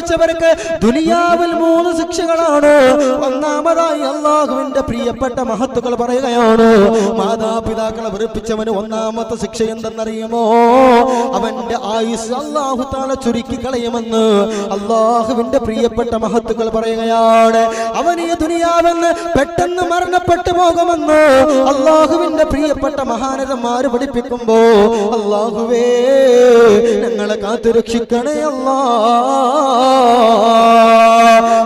വെറുപ്പിച്ചവർക്ക് ദുനിയാവിൽ 3 ശിക്ഷകളാണ്. ഒന്നാമതായി അല്ലാഹുവിന്റെ പ്രിയപ്പെട്ട മഹത്തുക്കൾ പറയുകയാണ്, മാതാപിതാക്കളെ വെറുപ്പിച്ചവന് ഒന്നാമത്തെ ശിക്ഷ എന്തെന്നറിയുമോ? അവന്റെ ആയുസ് അല്ലാഹു തആല ചുരുക്കി കളയുമെന്ന് അല്ലാഹുവിന്റെ പ്രിയപ്പെട്ട മഹത്തുക്കൾ പറയുകയാണ്. അവൻ ഈ ദുനിയാവിൽ പെട്ടെന്ന് മരണപ്പെട്ടു പോകുമെന്ന് അല്ലാഹുവിന്റെ പ്രിയപ്പെട്ട മഹാനന്മാര് പഠിപ്പിക്കുമ്പോ അല്ലാഹുവേ ഞങ്ങളെ കാത്തുരക്ഷിക്കണേ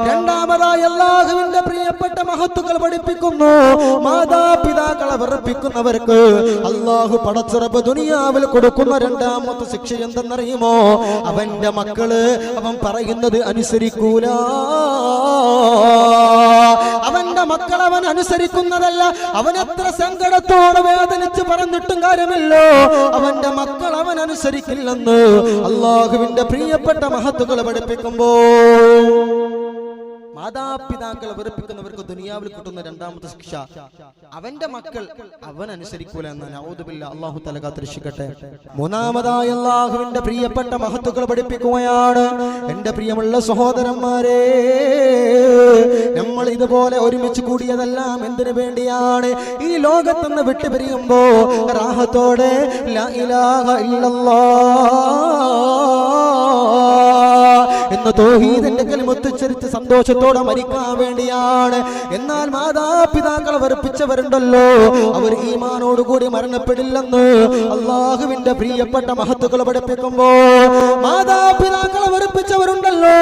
രണ്ടാമതായി അല്ലാഹുവിന്റെ പ്രിയപ്പെട്ട മഹത്തുക്കൾ പഠിപ്പിക്കുന്നു, മാതാപിതാക്കളെ വെറുപ്പിക്കുന്നവർക്ക് അല്ലാഹു പടച്ചറബ് ദുനിയാവിൽ കൊടുക്കുന്ന രണ്ടാമത്തെ ശിക്ഷ എന്തെന്നറിയുമോ? അവന്റെ മക്കള് അവൻ പറയുന്നത് അനുസരിക്കൂല. അവന്റെ മക്കൾ അവൻ അനുസരിക്കുന്നതല്ല. അവൻ എത്ര സങ്കടത്തോടെ വേദനിച്ച് പറഞ്ഞിട്ടും കാര്യമില്ലോ, അവന്റെ മക്കൾ അവൻ അനുസരിക്കില്ലെന്ന് അല്ലാഹുവിന്റെ പ്രിയപ്പെട്ട മഹത്തുക്കൾ പഠിപ്പിക്കുമ്പോ മാതാപിതാക്കളെ വെറുപ്പിക്കുന്നവർക്ക് ദുനിയാവിൽ കിട്ടുന്ന രണ്ടാമത്തെ ശിക്ഷ അവന്റെ മക്കൾ അവൻ അനുസരിക്കൂല എന്ന്. നഊദു ബില്ലാഹ്, അല്ലാഹു തആല കാത്തുരക്ഷിക്കട്ടെ. മൂന്നാമതായി അല്ലാഹുവിന്റെ പ്രിയപ്പെട്ട മഹത്തുക്കൾ പഠിപ്പിക്കുകയാണ്, എന്റെ പ്രിയമുള്ള സഹോദരന്മാരെ, നമ്മൾ ഇതുപോലെ ഒരുമിച്ച് കൂടിയതെല്ലാം എന്തിനു വേണ്ടിയാണ്? ഈ ലോകത്തുനിന്ന് വിട്ടുപിരിയുമ്പോ റാഹത്തോടെ ലാ ഇലാഹ ഇല്ലല്ലാഹ് എന്ന തൗഹീദിന്റെ കലിമത്ത് ഉച്ചരിച്ച് സന്തോഷത്തോടെ മരിക്കാൻ വേണ്ടിയാണ്. എന്നാൽ മാതാപിതാക്കളെ വെറുപ്പിച്ചവരുണ്ടല്ലോ, അവർ ഈമാനോടുകൂടി മരണപ്പെടില്ലെന്ന് അല്ലാഹുവിന്റെ പ്രിയപ്പെട്ട മഹത്തുക്കൾ പഠിപ്പിക്കുമ്പോ മാതാപിതാക്കളെ വെറുപ്പിച്ചവരുണ്ടല്ലോ,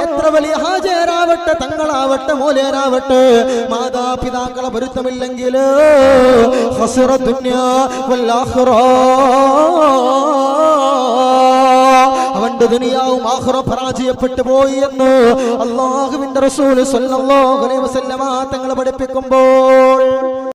എത്ര വലിയ ഹാജരാവട്ടെ, തങ്ങളാവട്ടെ, മോലേരാവട്ടെ, മാതാപിതാക്കളെ പൊരുത്തമില്ലെങ്കിൽ ഖസ്റ ദുനിയാ വൽ ആഖിറ, അവന്റെ ദുനിയാവും ആഖിറവും പരാജയപ്പെട്ടു പോയി എന്ന് അല്ലാഹുവിന്റെ റസൂൽ സ്വല്ലല്ലാഹു അലൈഹി വസല്ലമ തങ്ങൾ പഠിപ്പിക്കുമ്പോൾ